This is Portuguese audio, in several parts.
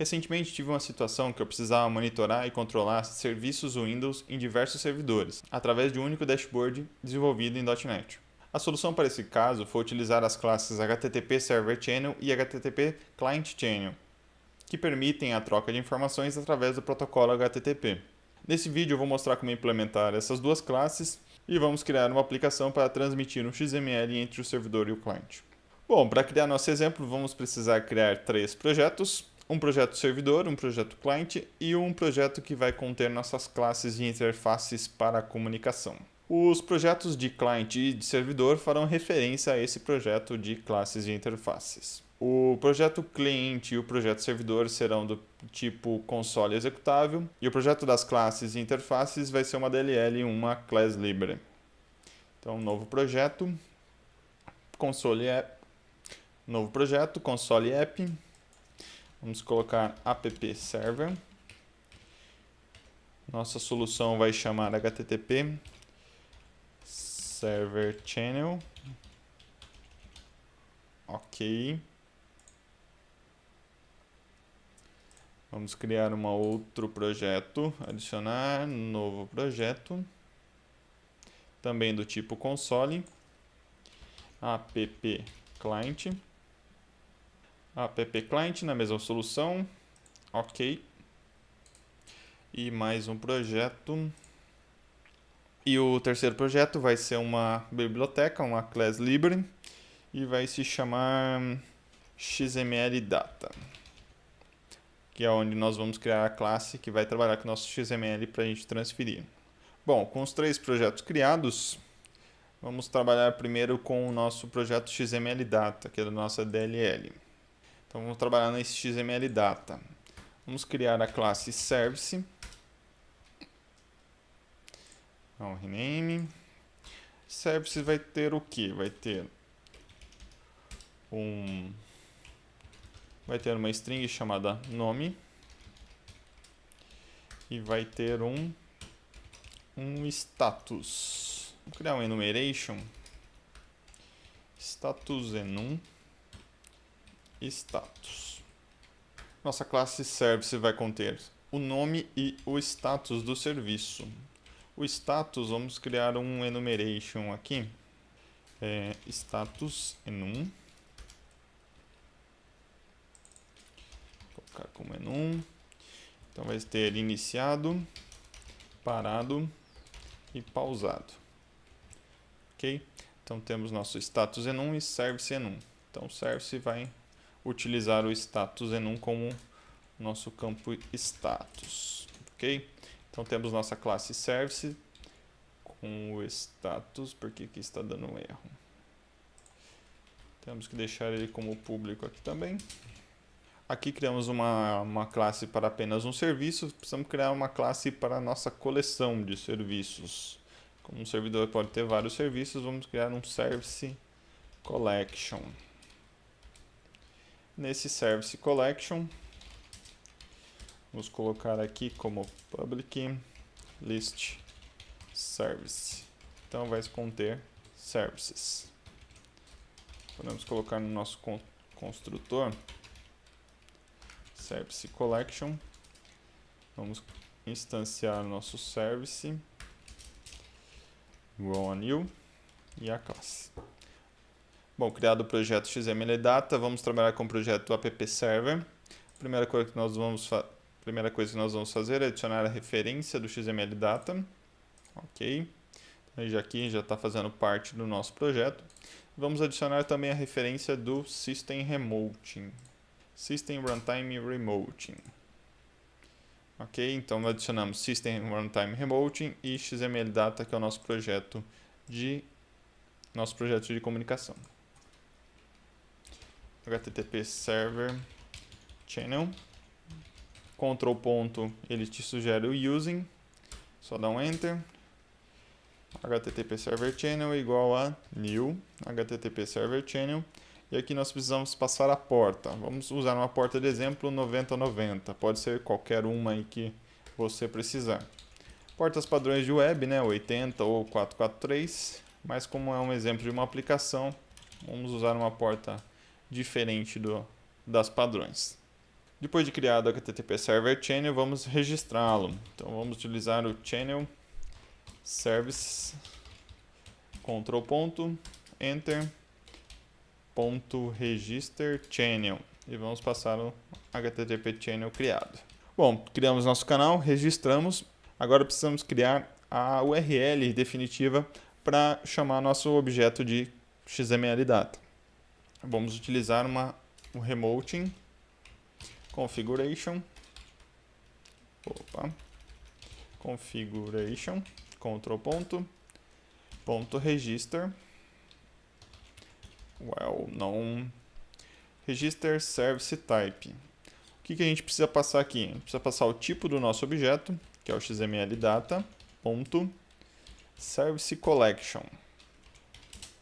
Recentemente tive uma situação que eu precisava monitorar e controlar serviços Windows em diversos servidores, através de um único dashboard desenvolvido em .NET. A solução para esse caso foi utilizar as classes HTTP Server Channel e HTTP Client Channel, que permitem a troca de informações através do protocolo HTTP. Nesse vídeo eu vou mostrar como implementar essas duas classes e vamos criar uma aplicação para transmitir um XML entre o servidor e o cliente. Bom, para criar nosso exemplo vamos precisar criar 3 projetos. Um projeto servidor, um projeto cliente e um projeto que vai conter nossas classes e interfaces para a comunicação. Os projetos de cliente e de servidor farão referência a esse projeto de classes e interfaces. O projeto cliente e o projeto servidor serão do tipo console executável e o projeto das classes e interfaces vai ser uma DLL e uma class library. Então, novo projeto, console app, novo projeto, console app. Vamos colocar app server. Nossa solução vai chamar HTTP server channel. Ok. Vamos criar um outro projeto, adicionar novo projeto, também do tipo console, app client. App client na mesma solução, ok. E mais um projeto. E o terceiro projeto vai ser uma biblioteca, uma class library, e vai se chamar XML Data, que é onde nós vamos criar a classe que vai trabalhar com o nosso XML para a gente transferir. Bom, com os 3 projetos criados, vamos trabalhar primeiro com o nosso projeto XML Data, que é da nossa DLL. Então vamos trabalhar nesse XML Data. Vamos criar a classe Service. Então, rename. Service vai ter o que? Vai ter uma string chamada nome e vai ter um status. Vamos criar um enumeration. Status enum. Status. Nossa classe Service vai conter o nome e o status do serviço. O status, vamos criar um enumeration aqui. Status enum. Vou colocar como enum. Então vai ter iniciado, parado e pausado. Ok? Então temos nosso status enum e service enum. Então service vai utilizar o status enum como nosso campo status, ok? Então temos nossa classe service com o status, porque aqui está dando um erro. Temos que deixar ele como público aqui também. Aqui criamos uma classe para apenas um serviço, precisamos criar uma classe para a nossa coleção de serviços. Como um servidor pode ter vários serviços, vamos criar um service collection. Nesse Service Collection, vamos colocar aqui como public list service. Então vai conter services. Podemos colocar no nosso construtor Service Collection. Vamos instanciar nosso service igual a new e a classe. Bom, criado o projeto XML Data, vamos trabalhar com o projeto app server. Primeira coisa que nós vamos fazer é adicionar a referência do XML Data. Ok. Então, aqui já está fazendo parte do nosso projeto. Vamos adicionar também a referência do System Remoting. System Runtime Remoting. Ok, então adicionamos System Runtime Remoting e XML Data, que é o nosso projeto de comunicação. HTTP Server Channel. Control ponto, ele te sugere o using. Só dá um enter. HTTP Server Channel igual a new HTTP Server Channel. E aqui nós precisamos passar a porta. Vamos usar uma porta de exemplo 9090. Pode ser qualquer uma aí que você precisar. Portas padrões de web, né, 80 ou 443. Mas como é um exemplo de uma aplicação, vamos usar uma porta diferente das padrões. Depois de criado o HTTP Server Channel, vamos registrá-lo. Então vamos utilizar o channel service, control ponto, enter, ponto register channel e vamos passar o HTTP channel criado. Bom, criamos nosso canal, registramos. Agora precisamos criar a URL definitiva para chamar nosso objeto de XML Data. Vamos utilizar o remoting configuration, configuration, control ponto, ponto register, register service type. O que a gente precisa passar aqui? A gente precisa passar o tipo do nosso objeto, que é o XML Data, ponto service collection.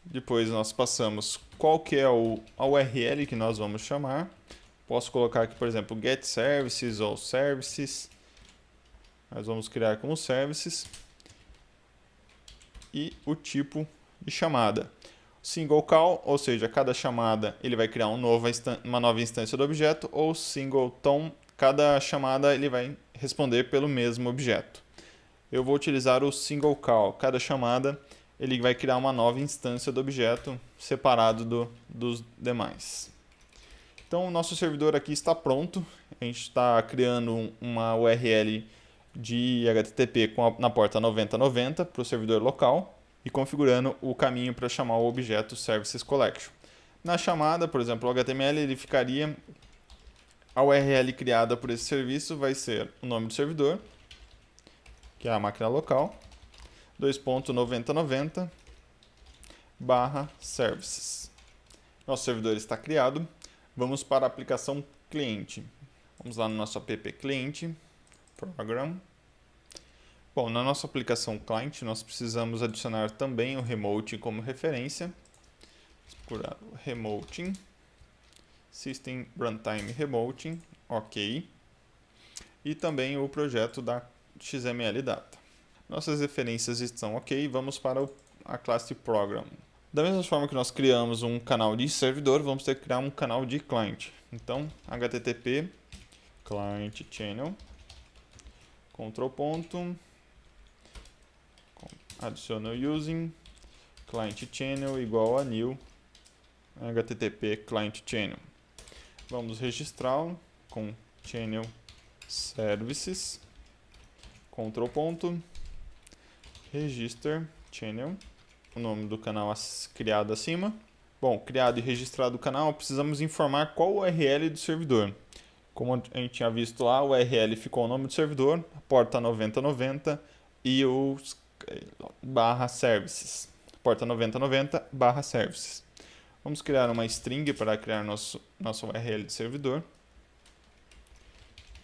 Depois nós passamos qual que é a URL que nós vamos chamar. Posso colocar aqui, por exemplo, get services ou services. Nós vamos criar como services. E o tipo de chamada. Single call, ou seja, cada chamada ele vai criar uma nova instância do objeto, ou singleton, cada chamada ele vai responder pelo mesmo objeto. Eu vou utilizar o single call, cada chamada ele vai criar uma nova instância do objeto separado dos demais. Então o nosso servidor aqui está pronto, a gente está criando uma URL de HTTP na porta 9090 para o servidor local e configurando o caminho para chamar o objeto Services Collection. Na chamada, por exemplo, o HTML, ele ficaria, a URL criada por esse serviço vai ser o nome do servidor, que é a máquina local, 2.9090/services. Nosso servidor está criado. Vamos para a aplicação cliente. Vamos lá no nosso app cliente, program. Bom, na nossa aplicação client, nós precisamos adicionar também o remote como referência. Procurar o remoting, system runtime remoting, ok. E também o projeto da XML Data. Nossas referências estão ok, vamos para a classe program. Da mesma forma que nós criamos um canal de servidor, vamos ter que criar um canal de client. Então, HTTP client channel, control ponto, adiciona using client channel igual a new HTTP client channel. Vamos registrá-lo com channel services, control ponto, register channel, o nome do canal criado acima. Bom, criado e registrado o canal, precisamos informar qual o URL do servidor. Como a gente tinha visto lá, o URL ficou o nome do servidor, a porta 9090 e o /services. Porta 9090/services. Vamos criar uma string para criar nosso URL de servidor.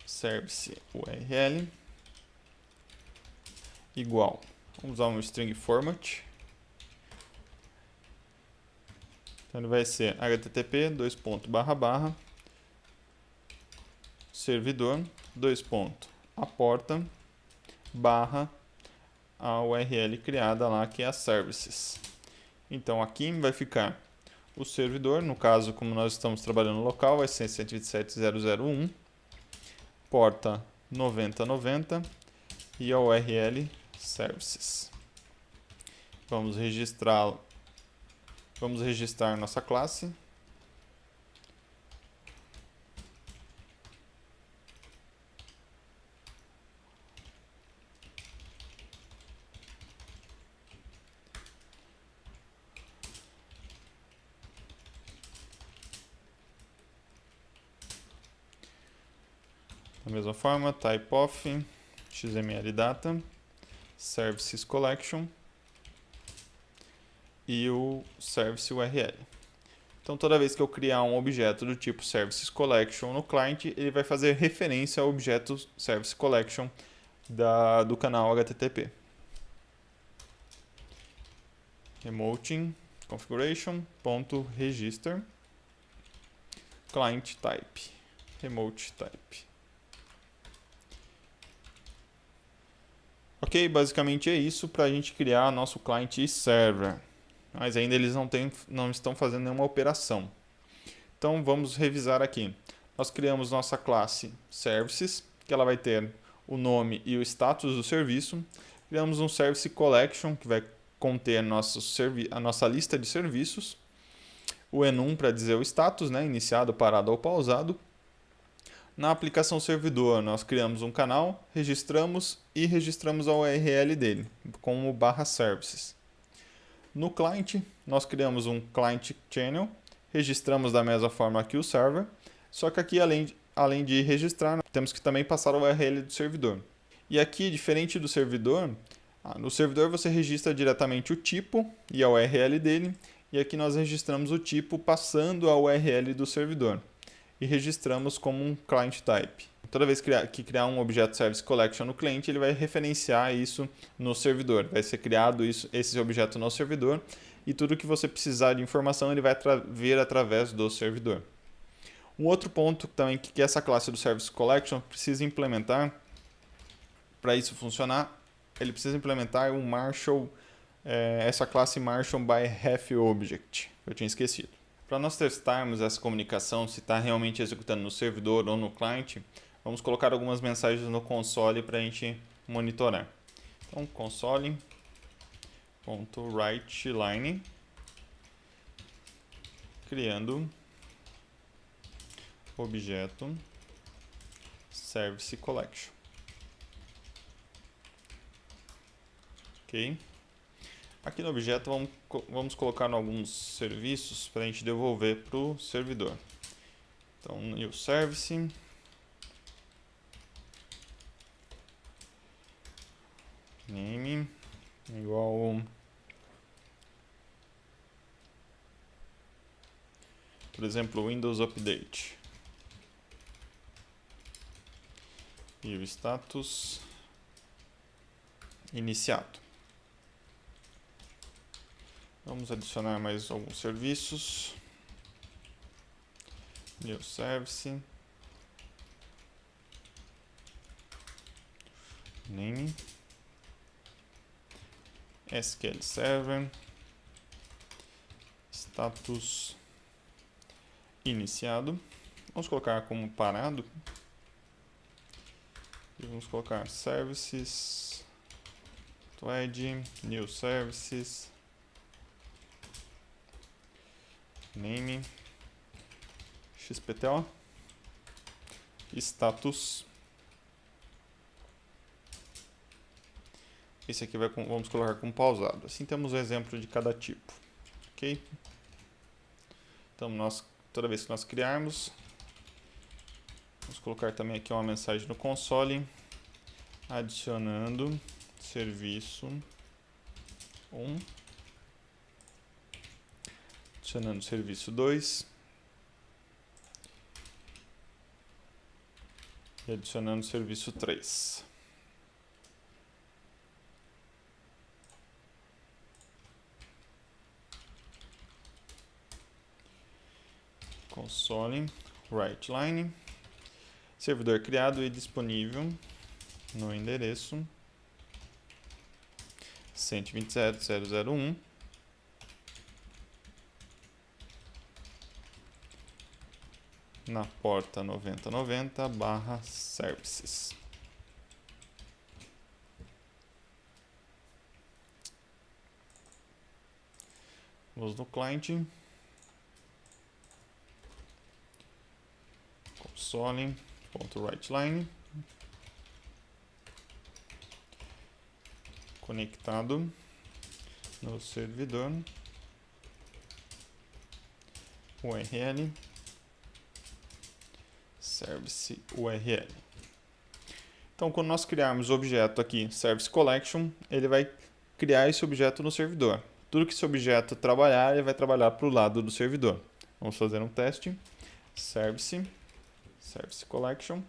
Service URL igual. Vamos usar um string format. Então ele vai ser http servidor a porta a URL criada lá, que é a services. Então aqui vai ficar o servidor, no caso, como nós estamos trabalhando no local, vai ser 127.0.0.1, porta 9090 e a URL services. Vamos registrar nossa classe. Da mesma forma, type of XML Data, Services Collection e o Service URL. Então, toda vez que eu criar um objeto do tipo Services Collection no client, ele vai fazer referência ao objeto Service Collection do canal HTTP. Remoting configuration.register client type, remote type. Ok, basicamente é isso para a gente criar nosso client server. Mas ainda eles não estão fazendo nenhuma operação. Então vamos revisar aqui. nós criamos nossa classe Services, que ela vai ter o nome e o status do serviço. Criamos um Service Collection, que vai conter a nossa lista de serviços. O enum para dizer o status, né, iniciado, parado ou pausado. Na aplicação servidor, nós criamos um canal, registramos a URL dele, como /services. No client, nós criamos um client channel, registramos da mesma forma que o server, só que aqui, além de registrar, temos que também passar a URL do servidor. E aqui, diferente do servidor, no servidor você registra diretamente o tipo e a URL dele, e aqui nós registramos o tipo passando a URL do servidor. E registramos como um client type. Toda vez que criar um objeto Service Collection no cliente, ele vai referenciar isso no servidor. Vai ser criado esse objeto no servidor e tudo que você precisar de informação ele vai ver através do servidor. Um outro ponto também que essa classe do Service Collection precisa implementar, para isso funcionar, ele precisa implementar um Marshall, essa classe Marshall by Ref Object, eu tinha esquecido. Para nós testarmos essa comunicação, se está realmente executando no servidor ou no cliente, vamos colocar algumas mensagens no console para a gente monitorar. Então, console.writeLine, criando objeto Service Collection. Ok? Aqui no objeto vamos colocar alguns serviços para a gente devolver para o servidor. Então, new service, name igual, por exemplo, Windows Update. E o status iniciado. Vamos adicionar mais alguns serviços. New service. Name. SQL Server. Status iniciado. Vamos colocar como parado. E vamos colocar services. Add new services. Name, XPTO, status. Esse aqui vamos colocar como pausado. Assim temos um exemplo de cada tipo. Ok? Então, toda vez que nós criarmos, vamos colocar também aqui uma mensagem no console, adicionando serviço 1. Adicionando serviço 2 e adicionando serviço 3. Console, WriteLine, servidor criado e disponível no endereço 127.0.0.1. Na porta 9090/services. Vamos no client. Console.writeLine. Conectado no servidor. URL. Service URL. Então, quando nós criarmos o objeto aqui, Service Collection, ele vai criar esse objeto no servidor. Tudo que esse objeto trabalhar, ele vai trabalhar para o lado do servidor. Vamos fazer um teste. Service Collection. Vou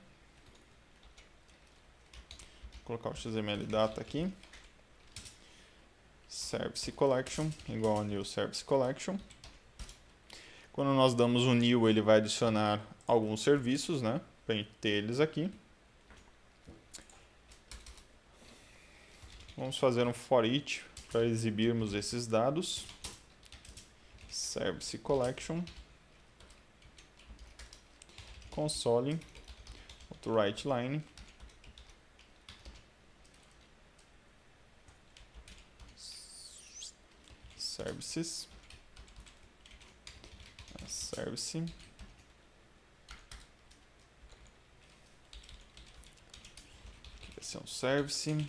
colocar o XML data aqui. Service Collection igual a new Service Collection. Quando nós damos o new, ele vai adicionar alguns serviços, né? Para a gente ter eles aqui. Vamos fazer um for each para exibirmos esses dados. Service Collection. console.writeLine services service esse é um service.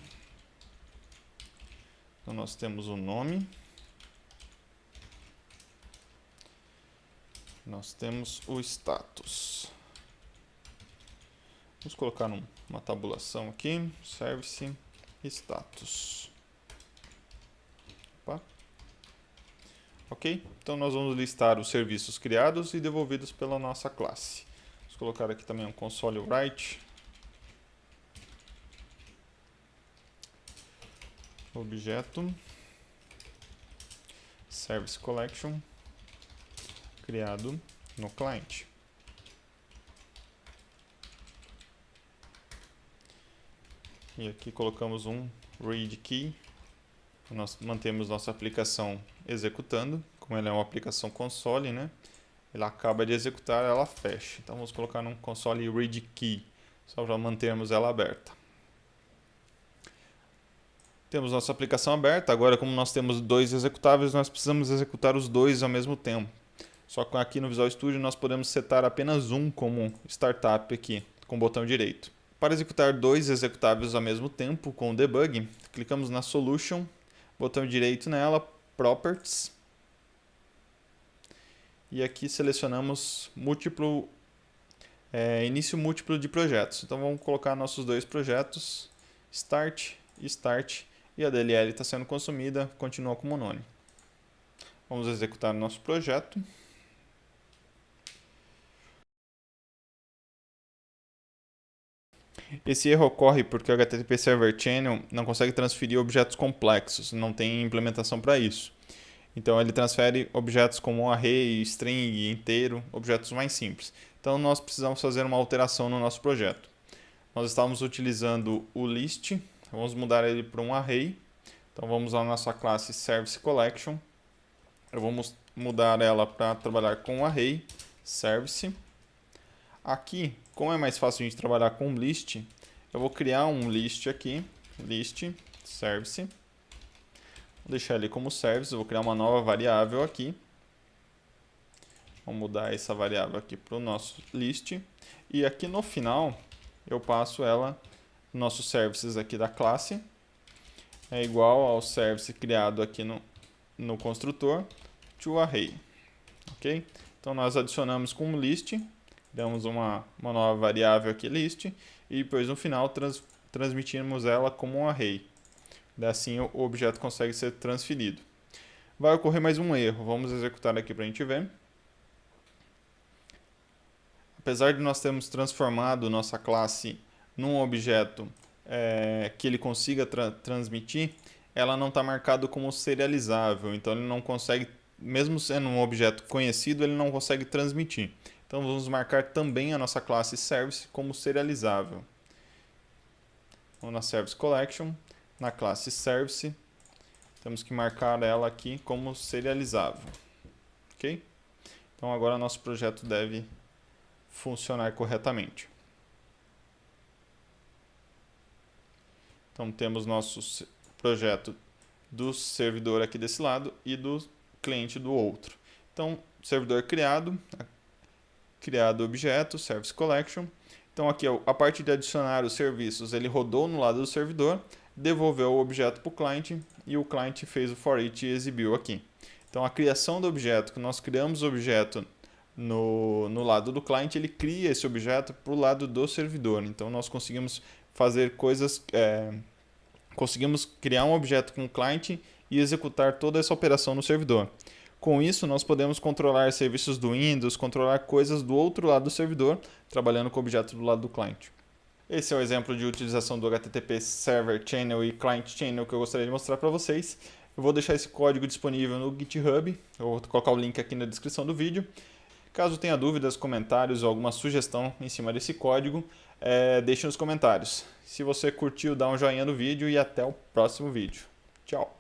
Então nós temos o nome, nós temos o status. Vamos colocar uma tabulação aqui, service status. Opa. Ok? Então nós vamos listar os serviços criados e devolvidos pela nossa classe. Vamos colocar aqui também um console write objeto service collection criado no client. E aqui colocamos um read key. Nós mantemos nossa aplicação executando. Como ela é uma aplicação console, né? Ela acaba de executar, ela fecha. Então vamos colocar num console read key, só para mantermos ela aberta. Temos nossa aplicação aberta. Agora, como nós temos dois executáveis, nós precisamos executar os dois ao mesmo tempo. Só que aqui no Visual Studio nós podemos setar apenas um como startup aqui, com o botão direito. Para executar dois executáveis ao mesmo tempo com o debug, clicamos na Solution, botão direito nela, Properties. E aqui selecionamos início múltiplo de projetos. Então vamos colocar nossos dois projetos, Start e Start. E a DLL está sendo consumida, continua como none. Vamos executar o nosso projeto. Esse erro ocorre porque o HTTP Server Channel não consegue transferir objetos complexos, não tem implementação para isso. Então ele transfere objetos como array, string, inteiro, objetos mais simples. Então nós precisamos fazer uma alteração no nosso projeto. Nós estávamos utilizando o list, vamos mudar ele para um array. Então vamos à nossa classe Service Collection. Eu vou mudar ela para trabalhar com o array service. Aqui, como é mais fácil a gente trabalhar com list, eu vou criar um list aqui, list service. Vou deixar ele como service, eu vou criar uma nova variável aqui. Vamos mudar essa variável aqui para o nosso list. E aqui no final, eu passo ela, nossos services aqui da classe, é igual ao service criado aqui no construtor, toArray. Ok? Então nós adicionamos com list, damos uma nova variável aqui, list, e depois no final transmitimos ela como um array. Assim o objeto consegue ser transferido. Vai ocorrer mais um erro, vamos executar aqui para a gente ver. Apesar de nós termos transformado nossa classe num objeto que ele consiga transmitir, ela não está marcado como serializável, então ele não consegue, mesmo sendo um objeto conhecido, ele não consegue transmitir. Então vamos marcar também a nossa classe Service como serializável. Vamos na Service Collection, na classe Service, temos que marcar ela aqui como serializável. Ok? Então agora nosso projeto deve funcionar corretamente. Então temos nosso projeto do servidor aqui desse lado e do cliente do outro. Então, servidor criado objeto, Service Collection. Então aqui a parte de adicionar os serviços, ele rodou no lado do servidor, devolveu o objeto para o cliente e o cliente fez o for each e exibiu aqui. Então a criação do objeto, que nós criamos o objeto no lado do cliente, ele cria esse objeto para o lado do servidor. Então nós conseguimos fazer coisas, conseguimos criar um objeto com o cliente e executar toda essa operação no servidor. Com isso, nós podemos controlar serviços do Windows, controlar coisas do outro lado do servidor, trabalhando com o objeto do lado do cliente. Esse é o exemplo de utilização do HTTP Server Channel e Client Channel que eu gostaria de mostrar para vocês. Eu vou deixar esse código disponível no GitHub, eu vou colocar o link aqui na descrição do vídeo. Caso tenha dúvidas, comentários ou alguma sugestão em cima desse código, deixe nos comentários. Se você curtiu, dá um joinha no vídeo e até o próximo vídeo. Tchau!